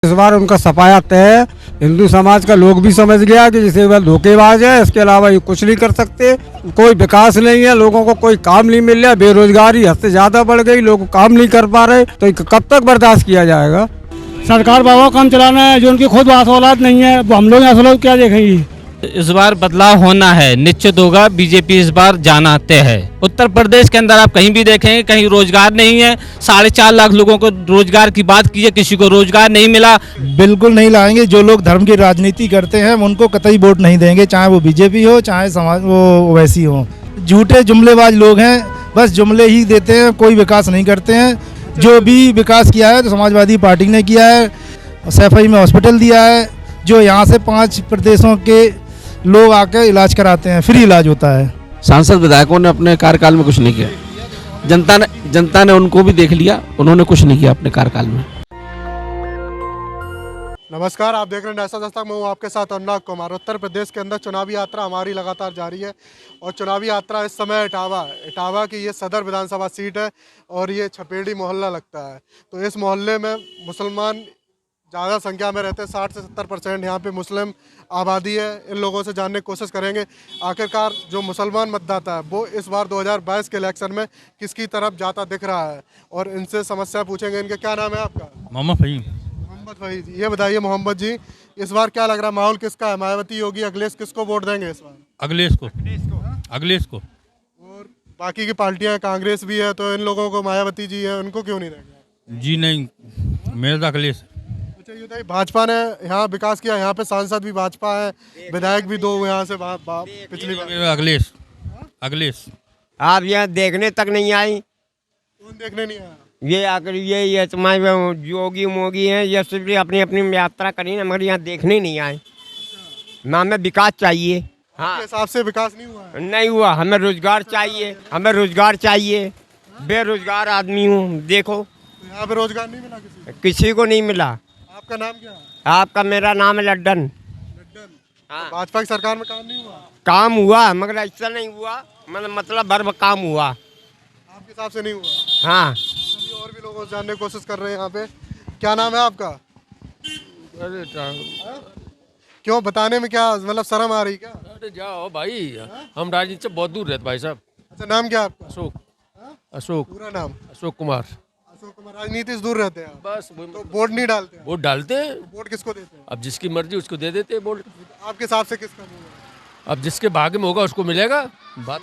इस बार उनका सफाया तय है। हिंदू समाज का लोग भी समझ गया कि जिसे वह धोखेबाज है, इसके अलावा ये कुछ नहीं कर सकते। कोई विकास नहीं है, लोगों को कोई काम नहीं मिल रहा, बेरोजगारी हद से ज्यादा बढ़ गई, लोग काम नहीं कर पा रहे, तो कब तक बर्दाश्त किया जाएगा। सरकार बाबा काम चलाना है, जो उनकी खुद औलाद नहीं है, वो हम लोग ऐसे लोग क्या देखेंगे। इस बार बदलाव होना है, निश्चित होगा। बीजेपी इस बार जाना तय है। उत्तर प्रदेश के अंदर आप कहीं भी देखेंगे, कहीं रोजगार नहीं है। 4.5 लाख लोगों को रोजगार की बात कीजिए, किसी को रोजगार नहीं मिला। बिल्कुल नहीं लाएंगे। जो लोग धर्म की राजनीति करते हैं उनको कतई वोट नहीं देंगे, चाहे वो बीजेपी हो चाहे समाज वो वैसी हो। झूठे जुमलेबाज लोग हैं, बस जुमले ही देते हैं, कोई विकास नहीं करते हैं। जो भी विकास किया है तो समाजवादी पार्टी ने किया है। सैफई में हॉस्पिटल दिया है, जो यहाँ से 5 प्रदेशों के लोग आकर इलाज कराते हैं, फ्री इलाज होता है। सांसद विधायकों ने अपने कार्यकाल में कुछ नहीं किया। जनता ने उनको भी देख लिया, उन्होंने कुछ नहीं किया अपने कार्यकाल में। नमस्कार, आप देख रहे हैं नेशनल दस्तक। मैं हूँ आपके साथ अनुराग कुमार। उत्तर प्रदेश के अंदर चुनावी यात्रा हमारी लगातार जारी है और चुनावी यात्रा इस समय इटावा की ये सदर विधानसभा सीट है और ये छपेड़ी मोहल्ला लगता है। तो इस मोहल्ले में मुसलमान ज़्यादा संख्या में रहते हैं, 60 से 70% यहाँ पे मुस्लिम आबादी है। इन लोगों से जानने की कोशिश करेंगे आखिरकार जो मुसलमान मतदाता है वो इस बार 2022 के इलेक्शन में किसकी तरफ जाता दिख रहा है और इनसे समस्या पूछेंगे। इनके क्या नाम है आपका? मोहम्मद फहीम। मोहम्मद फहीम। ये बताइए मोहम्मद जी, इस बार क्या लग रहा है, माहौल किसका है? मायावती, योगी, अखिलेश, किसको वोट देंगे इस बार? अखिलेश को। और बाकी की पार्टियां, कांग्रेस भी है, तो इन लोगों को मायावती जी है, उनको क्यों नहीं देंगे? जी नहीं, मेरा तो अखिलेश। अच्छा ये बताइए, भाजपा ने यहाँ विकास किया, यहाँ पे सांसद भी भाजपा है, विधायक भी 2 यहाँ से पिछली बार। अखिलेश। आप यहाँ देखने तक नहीं आई? कौन देखने नहीं आया? ये आकर ये तुम्हारे योगी मोगी हैं, ये सिर्फ अपनी अपनी यात्रा करी ना, मगर यहाँ देखने नहीं आए ना। हमें विकास चाहिए। हाँ, आपके हिसाब से विकास नहीं हुआ है? नहीं हुआ। हमें रोजगार चाहिए, हमें रोजगार चाहिए। बेरोजगार आदमी हूँ, देखो। तो यहाँ पे रोजगार नहीं मिला किसी को नहीं मिला। आपका नाम क्या है? आपका? मेरा नाम है लड्डन। हाँ। तो भाजपा की सरकार में काम नहीं हुआ? काम हुआ मगर ऐसा नहीं हुआ, मतलब भर काम हुआ। आपके हिसाब से नहीं हुआ? हाँ। चलिए और भी लोगों से जानने की कोशिश कर रहे हैं यहाँ पे। क्या नाम है आपका? क्यों बताने में क्या मतलब शर्म आ रही क्या? अरे जाओ भाई, हम राजनीति से बहुत दूर रहते भाई साहब। अच्छा नाम क्या है आपका? अशोक। पूरा नाम? अशोक कुमार। अशोक कुमार। राजनीति से दूर रहते हैं आप? बस तो वोट नहीं डालते हैं? वोट डालते हैं। तो वोट किसको देते हैं? अब जिसकी मर्जी उसको दे देते हैं वोट। आपके हिसाब से किसका नहीं है? अब जिसके भाग्य में होगा उसको मिलेगा। बात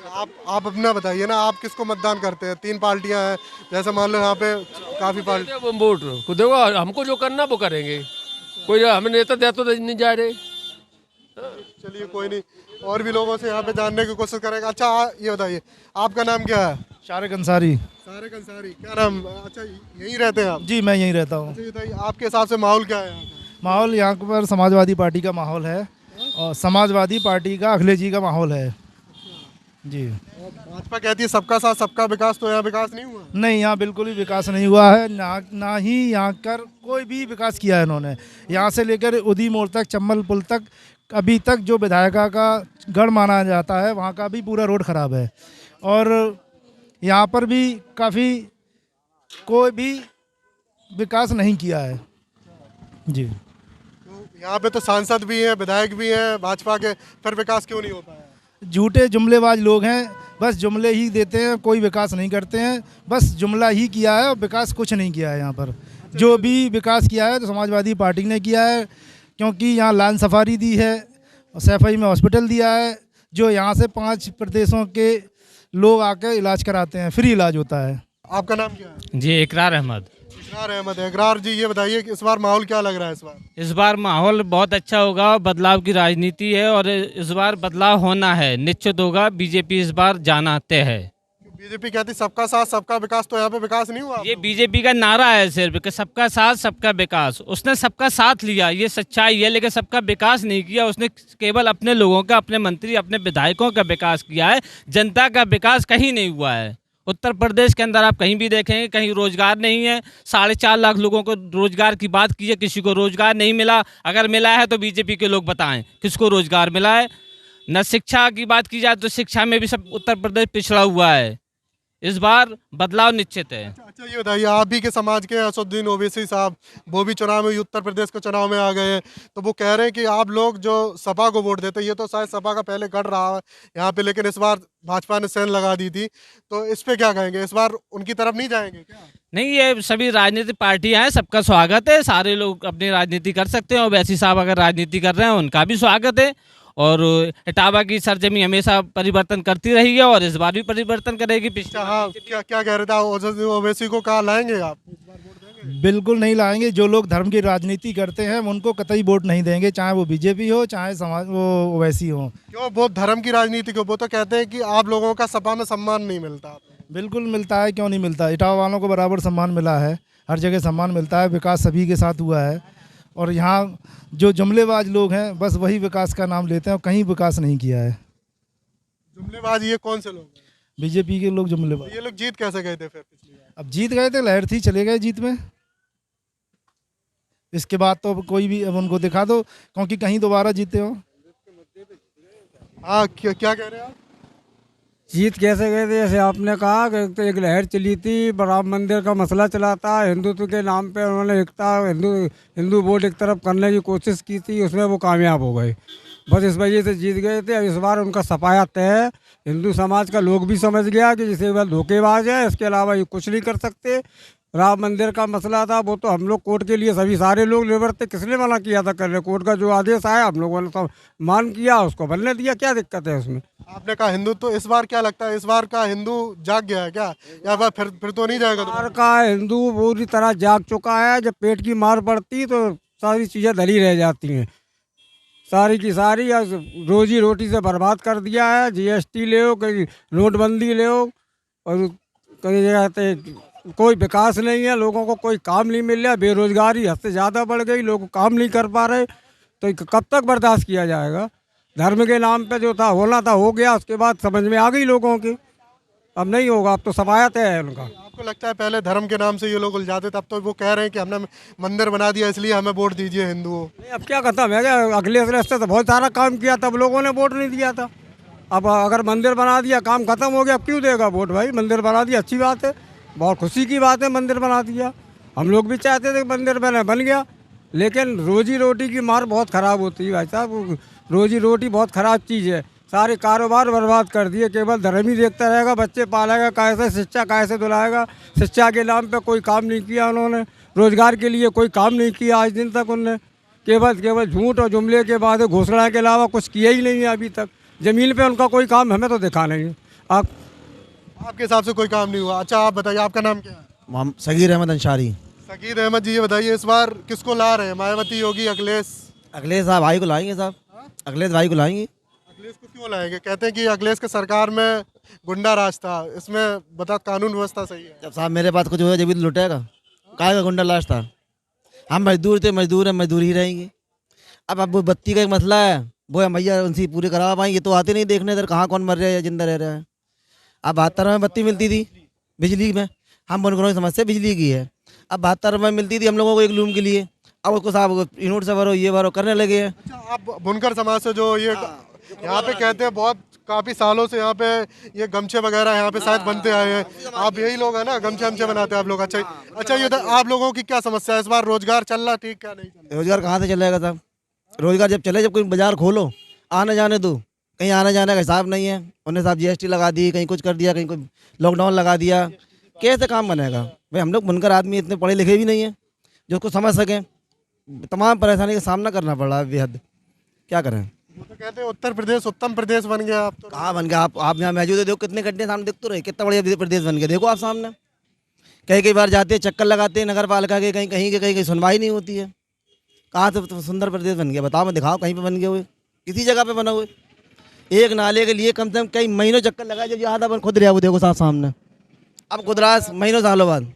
आप अपना बताइए ना, आप किसको मतदान करते हैं? 3 पार्टियां हैं, जैसे मान लो यहाँ पे काफी पार्टी। वो वोट खुद होगा, हमको जो करना वो करेंगे। कोई हमें नेता दे तो नहीं जा रहे। चलिए कोई नहीं, और भी लोगों से यहाँ पे जानने की कोशिश करेंगे। अच्छा ये बताइए, आपका नाम क्या है? शारिक अंसारी। शारिक अंसारी। क्या नाम? अच्छा यहीं रहते हैं आप? जी मैं यहीं रहता हूँ। अच्छा ये बताइए, आपके हिसाब से माहौल क्या है यहाँ का? माहौल यहाँ पर समाजवादी पार्टी का माहौल है और समाजवादी पार्टी का अखिलेश जी का माहौल है जी। भाजपा कहती है सबका साथ सबका विकास, तो यहाँ विकास नहीं हुआ? नहीं, यहाँ बिल्कुल भी विकास नहीं हुआ है। ना ही यहाँ कर कोई भी विकास किया है इन्होंने। यहाँ से लेकर उदी मोड़ तक, चम्बल पुल तक, अभी तक जो विधायका का गढ़ माना जाता है वहाँ का भी पूरा रोड ख़राब है। और यहाँ पर भी काफ़ी कोई भी विकास नहीं किया है जी। तो यहाँ पे तो सांसद भी हैं, विधायक भी हैं भाजपा के, फिर विकास क्यों नहीं हो पाया? झूठे जुमलेबाज लोग हैं, बस जुमले ही देते हैं, कोई विकास नहीं करते हैं। बस जुमला ही किया है और विकास कुछ नहीं किया है यहाँ पर। जो भी विकास किया है तो समाजवादी पार्टी ने किया है, क्योंकि यहाँ लाइन सफारी दी है, सैफई में हॉस्पिटल दिया है, जो यहाँ से 5 प्रदेशों के लोग आकर इलाज कराते हैं, फ्री इलाज होता है। आपका नाम क्या है? जी इकरार अहमद। इकरार अहमद। इकरार जी ये बताइए कि इस बार माहौल क्या लग रहा है इस बार? इस बार माहौल बहुत अच्छा होगा, बदलाव की राजनीति है और इस बार बदलाव होना है, निश्चित होगा। बीजेपी इस बार जाना तय है। बीजेपी कहती सबका साथ सबका विकास, तो यहाँ पे विकास नहीं हुआ? ये बीजेपी का नारा है सिर्फ कि सबका साथ सबका विकास। उसने सबका साथ लिया, ये सच्चाई है, लेकिन सबका विकास नहीं किया। उसने केवल अपने लोगों का, अपने मंत्री, अपने विधायकों का विकास किया है। जनता का विकास कहीं नहीं हुआ है। उत्तर प्रदेश के अंदर आप कहीं भी देखेंगे, कहीं रोजगार नहीं है। 4.5 लाख लोगों को रोजगार की बात कीजिए, किसी को रोजगार नहीं मिला। अगर मिला है तो बीजेपी के लोग बताएं किसको रोजगार मिला है। न शिक्षा की बात की जाए तो शिक्षा में भी सब उत्तर प्रदेश पिछड़ा हुआ है। इस बार बदलाव निश्चित है। अच्छा ये बताइए, आप भी के समाज के असदुद्दीन ओवैसी साहब, वो भी चुनाव में, उत्तर प्रदेश के चुनाव में आ गए हैं, तो वो कह रहे हैं कि आप लोग जो सपा को वोट देते हैं, ये तो शायद सपा का पहले गढ़ रहा है यहाँ पे, लेकिन इस बार भाजपा ने सेन लगा दी थी, तो इस पे क्या कहेंगे? इस बार उनकी तरफ नहीं जाएंगे क्या? नहीं, ये सभी राजनीतिक पार्टियां हैं, सबका स्वागत है, सारे लोग अपनी राजनीति कर सकते हैं और वैसी साहब अगर राजनीति कर रहे हैं उनका भी स्वागत है। और इटावा की सरजमी हमेशा परिवर्तन करती रही है और इस बार भी परिवर्तन करेगी। पिछले हाँ, क्या क्या कह रहे थे ओवैसी को? कहाँ लाएंगे आप? बिल्कुल नहीं लाएंगे। जो लोग धर्म की राजनीति करते हैं उनको कतई वोट नहीं देंगे, चाहे वो बीजेपी हो चाहे समाज वो ओवैसी हो। क्यों वो धर्म की राजनीति को? वो तो कहते हैं कि आप लोगों का सपा में सम्मान नहीं मिलता। बिल्कुल मिलता है, क्यों नहीं मिलता। इटावा वालों को बराबर सम्मान मिला है, हर जगह सम्मान मिलता है, विकास सभी के साथ हुआ है। और यहाँ जो जुमलेबाज लोग हैं बस वही विकास का नाम लेते हैं और कहीं विकास नहीं किया है। जुमलेबाज ये कौन से लोग हैं? बीजेपी के लोग जुमलेबाज। ये लोग जीत कैसे गए थे फिर पिछली बार? अब जीत गए थे, लहर थी, चले गए जीत में। इसके बाद तो अब कोई भी अब उनको दिखा दो, क्योंकि कहीं दोबारा जीते हो। हाँ, क्या कह रहे हैं आप? जीत कैसे गए थे? जैसे आपने कहा कि तो एक लहर चली थी, राम मंदिर का मसला चला था, हिंदुत्व के नाम पे उन्होंने एकता हिंदू वोट एक तरफ करने की कोशिश की थी, उसमें वो कामयाब हो गए, बस इस वजह से जीत गए थे। अब इस बार उनका सफाया तय है, हिंदू समाज का लोग भी समझ गया कि जिसे वह धोखेबाज है, इसके अलावा ये कुछ नहीं कर सकते। राम मंदिर का मसला था, वो तो हम लोग कोर्ट के लिए सभी सारे लोग निर्भर थे, किसने मना किया था करने? कोर्ट का जो आदेश आया हम लोगों ने तो मान किया, उसको बनने दिया, क्या दिक्कत है उसमें? आपने कहा हिंदुत्व, तो इस बार क्या लगता है, इस बार का हिंदू जाग गया है क्या, या फिर तो नहीं जाएगा? बाहर का हिंदू पूरी तरह जाग चुका है। जब पेट की मार पड़ती तो सारी चीज़ें धरी रह जाती हैं, सारी की सारी रोजी रोटी से बर्बाद कर दिया है। जीएसटी ले हो, कहीं नोटबंदी ले हो, और कई जगह कोई विकास नहीं है, लोगों को कोई काम नहीं मिल रहा, बेरोजगारी हद से ज़्यादा बढ़ गई, लोग काम नहीं कर पा रहे, तो कब तक बर्दाश्त किया जाएगा? धर्म के नाम पे जो था होना था हो गया, उसके बाद समझ में आ गई लोगों की, अब नहीं होगा, अब तो सफायत है उनका। आपको लगता है पहले धर्म के नाम से ये लोग उलझाते थे, अब तो वो कह रहे हैं कि हमने मंदिर बना दिया इसलिए हमें वोट दीजिए हिंदुओं? नहीं, अब क्या खत्म है क्या? अखिलेश रास्ते तो बहुत सारा काम किया, तब लोगों ने वोट नहीं दिया था। अब अगर मंदिर बना दिया, काम खत्म हो गया, अब क्यों देगा वोट? भाई मंदिर बना दिया, अच्छी बात है, बहुत खुशी की बात है, मंदिर बना दिया। हम लोग भी चाहते थे कि मंदिर बन गया, लेकिन रोजी रोटी की मार बहुत ख़राब होती है भाई साहब। रोजी रोटी बहुत ख़राब चीज़ है, सारे कारोबार बर्बाद कर दिए, केवल धर्म ही देखता रहेगा, बच्चे पालेगा कैसे, शिक्षा कैसे दिलाएगा? शिक्षा के नाम पे कोई काम नहीं किया उन्होंने, रोजगार के लिए कोई काम नहीं किया आज दिन तक उनने, केवल झूठ और जुमले के बाद घोषणा के अलावा कुछ किया ही नहीं है अभी तक। ज़मीन पे उनका कोई काम हमें तो दिखा नहीं। आपके हिसाब से कोई काम नहीं हुआ? अच्छा आप बताइए, आपका नाम क्या है? सगीर अहमद अंसारी। सगीर अहमद जी, ये बताइए इस बार किसको ला रहे हैं, मायावती, योगी, अखिलेश? अखिलेश साहब भाई को लाएंगे साहब, अखिलेश भाई को लाएंगे। अखिलेश को क्यों लाएंगे? कहते हैं कि अखिलेश के सरकार में गुंडा राज था, इसमें बता कानून व्यवस्था सही है। जब साहब मेरे पास कुछ हो जब लुटेगा, काय का गुंडा राज था? हम मजदूर थे, मजदूर है, मजदूर ही रहेंगे। अब वो बत्ती का एक मसला है, वो हम भैया उनसे पूरे करा पाएंगे, ये तो आते नहीं देखने इधर कहाँ कौन मर रहा है या जिंदा रह रहा है। अब 72 में बत्ती मिलती थी बिजली में, हम बुनकरों की समस्या बिजली की है। अब 72 में मिलती थी हम लोगों को एक लूम के लिए, अब उसको साहब यूनिट से भरो, ये भरो करने लगे हैं। अच्छा, आप बुनकर समाज से जो ये यहाँ पे कहते हैं, बहुत काफ़ी सालों से यहाँ पे ये गमछे वगैरह यहाँ पे शायद बनते आए हैं, आप यही लोग हैं ना, गमछे हमछे बनाते हैं आप लोग? अच्छा ये आप लोगों की क्या समस्या है इस बार? रोजगार चल रहा ठीक, क्या नहीं चल रहा? रोजगार कहाँ से चलेगा साहब? रोजगार जब चले, जब कोई बाजार खोलो, आने जाने दो, कहीं आने जाने का हिसाब नहीं है। उन्हें साहब जीएसटी लगा दी, कहीं कुछ कर दिया, कहीं कोई लॉकडाउन लगा दिया, कैसे काम बनेगा भाई? हम लोग बुनकर आदमी इतने पढ़े लिखे भी नहीं है जो उसको समझ सकें, तमाम परेशानी का सामना करना पड़ रहा है बेहद, क्या करें? वो तो कहते हैं उत्तर प्रदेश उत्तम प्रदेश बन गया। आप तो कहाँ बन गया? आप यहाँ मौजूद है, देखो कितने गड्ढे सामने दिख तो रहे, कितना बढ़िया प्रदेश बन गया, देखो आप सामने। कई बार जाते हैं, चक्कर लगाते हैं नगर पालिका के, कहीं सुनवाई नहीं होती है। कहाँ से सुंदर प्रदेश बन गया बताओ? मैं दिखाओ कहीं पे बन गए हुए, किसी जगह पे बना हुए। एक नाले के लिए कम से कम कई महीनों चक्कर लगाए, जब यहाँ बन खुद रहा वो देखो साहब सामने, अब खुदरास महीनों सालों बाद,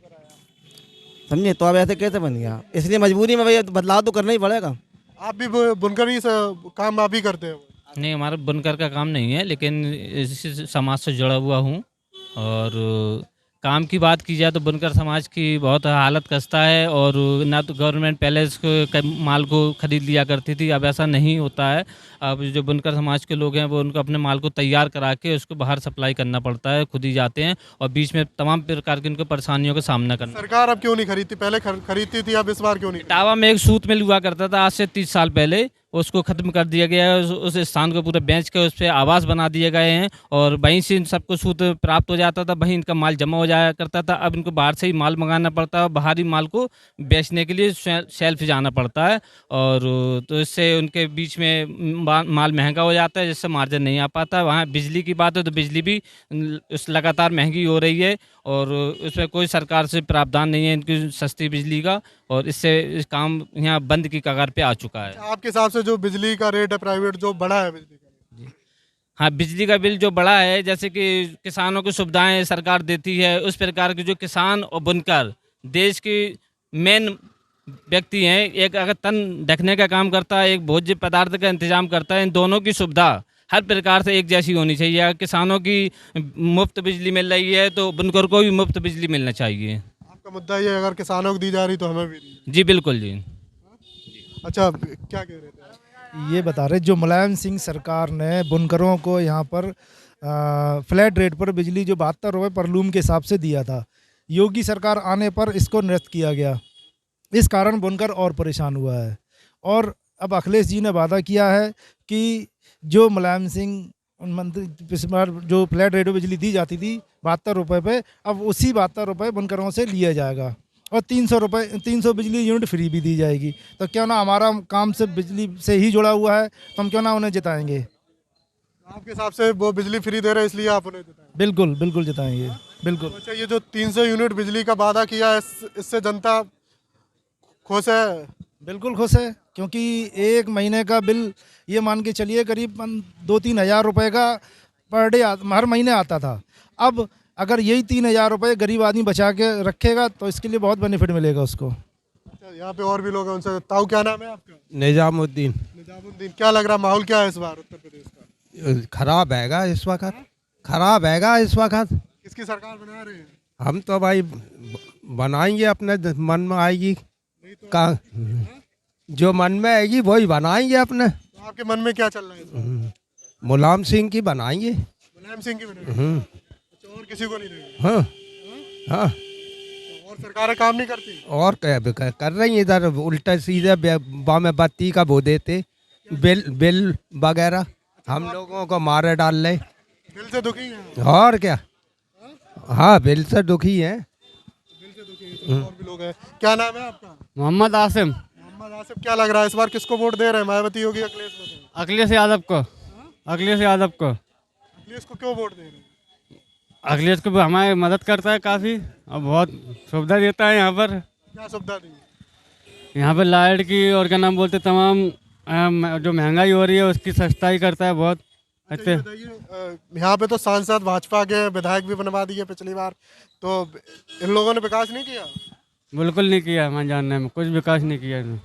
समझे? तो अब ऐसे कैसे बन गया? इसलिए मजबूरी में भाई बदलाव तो करना ही पड़ेगा। आप भी बुनकरी से काम आप ही करते हो? नहीं, हमारा बुनकर का काम नहीं है, लेकिन इसी समाज से जुड़ा हुआ हूँ और काम की बात की जाए तो बुनकर समाज की बहुत हालत खस्ता है, और ना तो गवर्नमेंट पहले इसको माल को खरीद लिया करती थी, अब ऐसा नहीं होता है। अब जो बुनकर समाज के लोग हैं वो उनको अपने माल को तैयार करा के उसको बाहर सप्लाई करना पड़ता है, खुद ही जाते हैं, और बीच में तमाम प्रकार की उनको परेशानियों का सामना करना। सरकार अब क्यों नहीं खरीदती? पहले खरीदती थी, अब इस बार क्यों नहीं? इटावा में एक सूत मिल हुआ करता था आज से 30 साल पहले, उसको ख़त्म कर दिया गया है। उस स्थान को पूरा बेच के उस पर आवास बना दिए गए हैं, और वहीं से इन सबको सूत प्राप्त हो जाता था, वहीं इनका माल जमा हो जाया करता था। अब इनको बाहर से ही माल मंगाना पड़ता है, बाहरी माल को बेचने के लिए शेल्फ जाना पड़ता है, और तो इससे उनके बीच में माल महंगा हो जाता है, जिससे मार्जिन नहीं आ पाता। वहाँ बिजली की बात है तो बिजली भी लगातार महंगी हो रही है, और उसमें कोई सरकार से प्रावधान नहीं है इनकी सस्ती बिजली का, और इससे इस काम यहाँ बंद की कगार पे आ चुका है। आपके हिसाब से जो बिजली का रेट है प्राइवेट जो बढ़ा है बिजली का? हाँ, बिजली का बिल जो बढ़ा है, जैसे कि किसानों की सुविधाएं सरकार देती है, उस प्रकार के जो किसान और बुनकर देश की मेन व्यक्ति हैं, एक अगर तन ढकने का काम करता है, एक भोज्य पदार्थ का इंतजाम करता है, इन दोनों की सुविधा हर प्रकार से एक जैसी होनी चाहिए। अगर किसानों की मुफ्त बिजली मिल रही है तो बुनकर को भी मुफ्त बिजली मिलना चाहिए। आपका मुद्दा ये अगर किसानों को दी जा रही तो हमें भी दी। जी बिल्कुल जी। अच्छा, क्या कह रहे थे? ये बता रहे जो मुलायम सिंह सरकार ने बुनकरों को यहाँ पर फ्लैट रेट पर बिजली जो 72 रुपये पर लूम के हिसाब से दिया था, योगी सरकार आने पर इसको निरस्त किया गया। इस कारण बुनकर और परेशान हुआ है, और अब अखिलेश जी ने वादा किया है कि जो मुलायम सिंह मंत्री इस बार जो फ्लैट रेट पर बिजली दी जाती थी 72 रुपये पे, अब उसी 72 रुपये बुनकरों से लिया जाएगा, और 300 बिजली यूनिट फ्री भी दी जाएगी। तो क्यों ना, हमारा काम से बिजली से ही जुड़ा हुआ है, तो हम क्यों ना उन्हें जिताएंगे। आपके हिसाब से वो बिजली फ्री दे रहे हैं इसलिए आप उन्हें जिताएंगे? बिल्कुल बिल्कुल जिताएंगे, बिल्कुल। अच्छा, ये जो 300 यूनिट बिजली का वादा किया है, इससे जनता खुश है? बिल्कुल खुश है, क्योंकि एक महीने का बिल ये मान के चलिए करीब 2-3 हज़ार रुपये का पर डे हर महीने आता था। अब अगर यही 3,000 रुपये गरीब आदमी बचा के रखेगा तो इसके लिए बहुत बेनिफिट मिलेगा उसको। अच्छा, यहाँ पे और भी लोग हैं, उनसे ताऊ क्या नाम है आपका? निजामुद्दीन। निजामुद्दीन, क्या लग रहा है माहौल क्या है इस बार उत्तर प्रदेश का? खराब हैगा इस वक्त, खराब हैगा इस वक्त। किसकी सरकार बना रहे हैं? हम तो भाई बनाएंगे, अपने मन में आएगी का जो मन में आएगी वही बनाएंगे अपने। तो आपके मन में क्या चल रहा है इस बार? मुलायम सिंह की बनाएंगे। मुलायम सिंह की बनाएंगे? अच्छा, और किसी को नहीं देंगे? हाँ हाँ। और सरकारें काम नहीं करती? और कर रही हैं, इधर उल्टा सीधे बामे बत्ती का वो देते बिल वगैरह हम लोगों को मारे डाल रहे। बिल से दुखी हैं? और क्या, हाँ बिल से दुखी है। बिल से दुखी हैं, तो और भी लोग हैं। क्या नाम है आपका? मोहम्मद आसिम। मोहम्मद आसिफ, क्या लग रहा है इस बार किसको वोट दे रहे हैं, मायावती होगी अखिलेश को? अखिलेश यादव को। अखिलेश यादव को। अखिलेश को क्यों वोट दे रहे हैं? अखिलेश को हमारी मदद करता है काफ़ी, और बहुत सुविधा देता है यहाँ पर। क्या सुविधा दी? यहाँ पर लाइट की और क्या नाम बोलते तमाम जो महंगाई हो रही है उसकी सस्ताई करता है बहुत अच्छे। यहाँ पे तो सांसद भाजपा के विधायक भी बनवा दिए पिछली बार, तो इन लोगों ने विकास नहीं किया? बिल्कुल नहीं किया, हमारे जानने में कुछ विकास नहीं किया इन्होंने।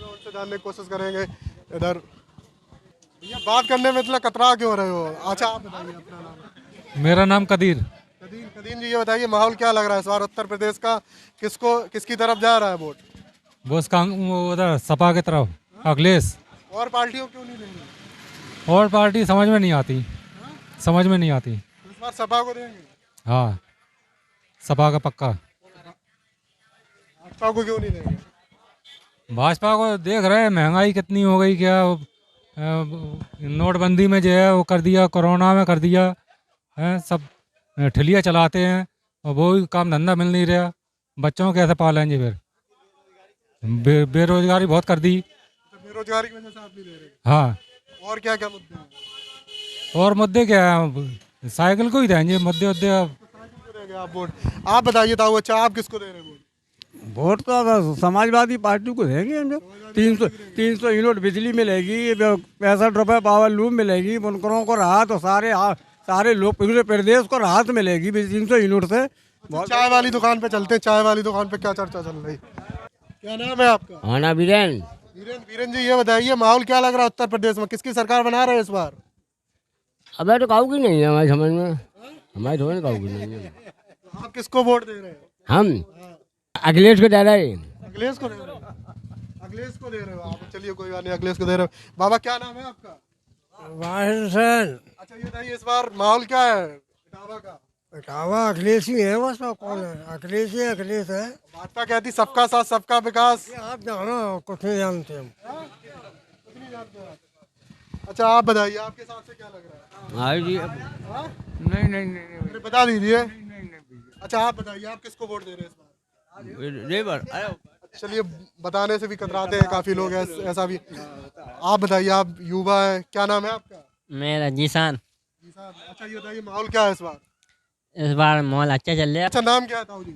उनसे जानने की कोशिश करेंगे। इधर ये बात करने में इतना कतरा क्यों रहे हो? अच्छा, आप बताइए अपना नाम। मेरा नाम कदीर। कदीर जी, ये बताइए माहौल क्या लग रहा है इस बार उत्तर प्रदेश का, किसकी तरफ जा रहा है वोट? बस उधर सपा की तरफ, अखिलेश। और पार्टियों क्यों नहीं देंगे? और पार्टी समझ में नहीं आती, समझ में नहीं आती। इस बार सपा को देंगे? हाँ, सपा का पक्का। भाजपा को क्यों नहीं देंगे? भाजपा को देख रहे हैं महंगाई कितनी हो गई, क्या नोटबंदी में जो है वो कर दिया, कोरोना में कर दिया है, सब ठेलियाँ चलाते हैं और वो भी काम धंधा मिल नहीं रहा, बच्चों को कैसे पालेंगे फिर, बेरोजगारी बहुत कर दी। बेरोजगारी की वजह से आप नहीं दे रहे? हाँ। और क्या क्या मुद्दे हैं? और मुद्दे क्या है, साइकिल को ही देंगे मुद्दे आप वोट। आप बताइए ताऊ, अच्छा आप किसको दे रहे हैं वोट? वोट तो समाजवादी पार्टी को देंगे हम। 300 यूनिट बिजली मिलेगी, 65 रुपये पावर लूम मिलेगी, बुनकरों को राहत, और सारे लोग पूरे प्रदेश को राहत मिलेगी 300 यूनिट से। चाय वाली दुकान पे चलते हैं, चाय वाली दुकान पे क्या चर्चा चल रही? क्या नाम है आपका? हाँ, बीरेन। बीरेन जी, ये बताइए माहौल क्या लग रहा है उत्तर प्रदेश में, किसकी सरकार बना रहे हैं इस बार? अबे तो काऊ की नहीं है हमारी समझ में। हमारे धोने का भी नहीं है। आप किसको वोट दे रहे हो? हम अखिलेश को दे रहे हैं। अखिलेश को दे रहे हो? अखिलेश को दे रहे हो आप? चलिए कोई बात नहीं, अखिलेश को दे रहे हो। बाबा क्या नाम है आपका? वाहिद हुसैन। अच्छा ये बताइए इस बार माहौल क्या है इटावा का? इटावा अखिलेश ही है, बस और कौन है? अखिलेश ही अखिलेश है। भाजपा कहती सबका साथ सबका विकास। ये आप जानो, कुछ नहीं जानते हम। कुछ नहीं जानते आप। अच्छा आप बताइए आपके हिसाब से क्या लग रहा है? नहीं बता दीजिए। अच्छा आप बताइए आप किसको वोट दे रहे हैं इस बार? चलिए बताने से भी कतराते हैं काफी लोग, ऐसा भी। आप बताइए, आप युवा है, क्या नाम है आपका? मेरा जीसान। अच्छा ये बताइए माहौल क्या है इस बार? इस बार माहौल अच्छा चल रहा है। अच्छा नाम क्या है ताऊ जी?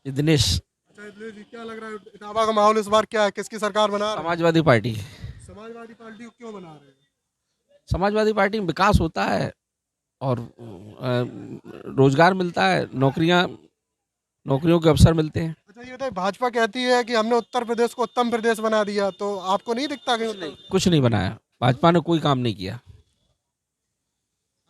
दिनेश। अच्छा दिनेश जी, क्या लग रहा है इटावा का माहौल इस बार क्या है? किसकी सरकार बना रहे हैं? समाजवादी पार्टी। समाजवादी पार्टी को क्यों बना रहे हैं? समाजवादी पार्टी में विकास होता है और रोजगार मिलता है, नौकरियों के अवसर मिलते हैं। अच्छा ये बताइए, भाजपा कहती है कि हमने उत्तर प्रदेश को उत्तम प्रदेश बना दिया, तो आपको नहीं दिखता कि कुछ नहीं बनाया, भाजपा ने कोई काम नहीं किया।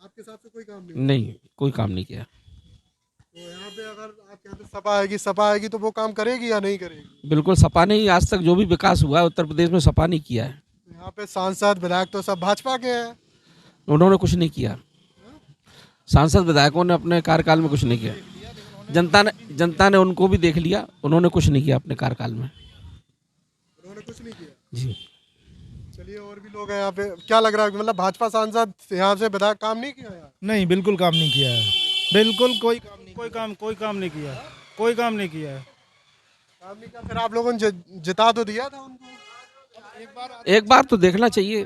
आपके हिसाब से कोई काम नहीं? नहीं, कोई काम नहीं किया। तो यहाँ पे अगर आप कहते हैं सपा आएगी तो वो काम करेगी या नहीं करेगी? बिल्कुल सपा ने ही आज तक जो भी विकास हुआ है उत्तर प्रदेश में सपा ने किया है। यहाँ पे सांसद विधायक तो सब भाजपा के हैं। उन्होंने कुछ नहीं किया। सांसद विधायकों ने अपने कार्यकाल में कुछ नहीं किया। जनता ने उनको भी देख लिया, उन्होंने कुछ नहीं किया अपने कार्यकाल में। उन्होंने कुछ नहीं किया जी। चलिए और भी लोग हैं यहाँ पे, क्या लग रहा है मतलब भाजपा सांसद यहाँ से विधायक काम नहीं किया यार? नहीं, बिल्कुल काम नहीं किया है। बिल्कुल कोई काम नहीं किया। काम नहीं किया है। काम नहीं किया। फिर आप लोगों ने जिता तो दिया था उनको? एक बार तो देखना चाहिए,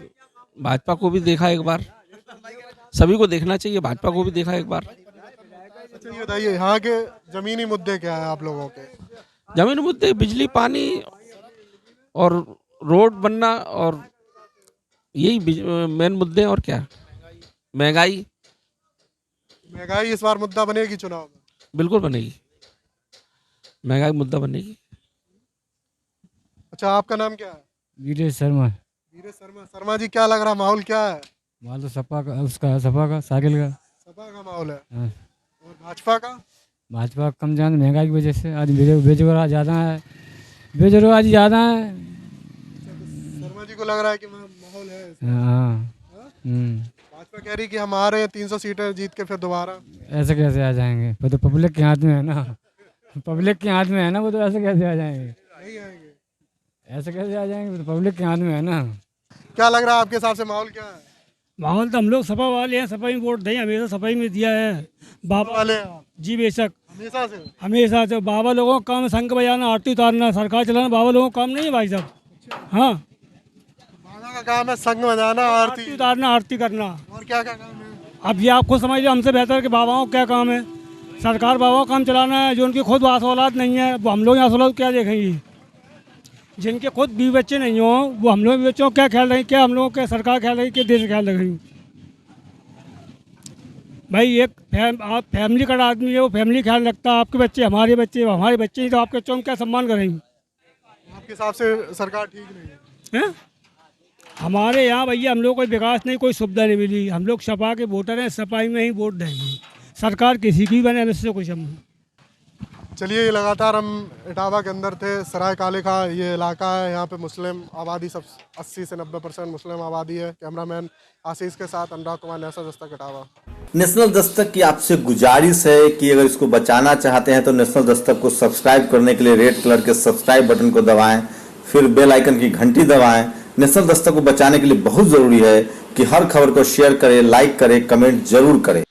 भाजपा को भी देखा एक बार, सभी को देखना चाहिए, भाजपा को भी देखा एक बार। अच्छा ये बताइए यहाँ के जमीनी मुद्दे क्या है आप लोगों के? जमीनी मुद्दे बिजली, पानी और रोड बनना, और यही मेन मुद्दे हैं। और क्या? महंगाई इस बार मुद्दा बनेगी चुनाव में? बिल्कुल बनेगी, महंगाई मुद्दा बनेगी। अच्छा आपका नाम क्या है? वीरेश शर्मा। शर्मा जी, क्या लग रहा है माहौल क्या है? माहौल तो सपा का, उसका है, सपा का, साइकिल का। सपा का माहौल है। हाँ। और भाजपा का? भाजपा कम जान, महंगाई की वजह से आज बेरोजगार ज़्यादा है। बेरोजगारी ज़्यादा है। शर्मा जी को लग रहा है कि माहौल है इसमें। हाँ। भाजपा कह रही कि हम आ रहे हैं 300 सीटें जीत के फिर दोबारा। ऐसे कैसे आ जाएंगे? वो तो पब्लिक के हाथ में है ना, पब्लिक के हाथ में है ना, वो तो ऐसे कैसे आ जाएंगे? नहीं आएंगे। ऐसे कैसे आ जाएंगे? वो तो पब्लिक के हाथ में है ना। क्या लग रहा है आपके हिसाब से माहौल क्या है? माहौल तो हम लोग सपा वाले हैं, सपा ही वोट दें, हमेशा सपा ही में दिया है। बाबा वाले हैं आप? जी बेशक, हमेशा से। बाबा लोगों का काम शंख बजाना, आरती उतारना, सरकार चलाना बाबा लोगों का काम नहीं है भाई साहब। हाँ, बाबा का काम है संग बजाना, आरती उतारना, आरती करना। और क्या क्या काम है? अब ये आप खुद समझ लो हमसे बेहतर कि बाबाओं का क्या काम है। सरकार बाबाओं का काम चलाना है, जो उनकी खुद वास औलाद नहीं है वो हम लोग यहाँ औलाद क्या देखेंगे? जिनके खुद बीवी बच्चे नहीं हो वो हम लोग बच्चों का क्या ख्याल रखेंगे? क्या हम लोगों का सरकार ख्याल रखेगी, क्या देश का ख्याल रखेंगे? भाई आप फैमिली का आदमी है, वो फैमिली ख्याल रखता है। आपके बच्चे हमारे बच्चे, हमारे बच्चे ही तो आपके बच्चों का क्या सम्मान करेंगे? आपके हिसाब से सरकार ठीक नहीं है? हमारे यहाँ भैया हम लोग कोई विकास नहीं, कोई सुविधा नहीं मिली। हम लोग सपा के वोटर हैं, सपाई में ही वोट देंगे। सरकार किसी की बने इससे कोई संबंध। चलिए ये लगातार हम इटावा के अंदर थे। सराय काले का ये इलाका है, यहाँ पे मुस्लिम आबादी सब 80 से 90% मुस्लिम आबादी है। कैमरामैन आशीष के साथ अनुराग कुमार, नेशनल दस्तक इटावा। नेशनल दस्तक की आपसे गुजारिश है कि अगर इसको बचाना चाहते हैं तो नेशनल दस्तक को सब्सक्राइब करने के लिए रेड कलर के सब्सक्राइब बटन को दबाएं, फिर बेल आइकन की घंटी दबाएं। नेशनल दस्तक को बचाने के लिए बहुत जरूरी है कि हर खबर को शेयर करें, लाइक करें, कमेंट जरूर करें।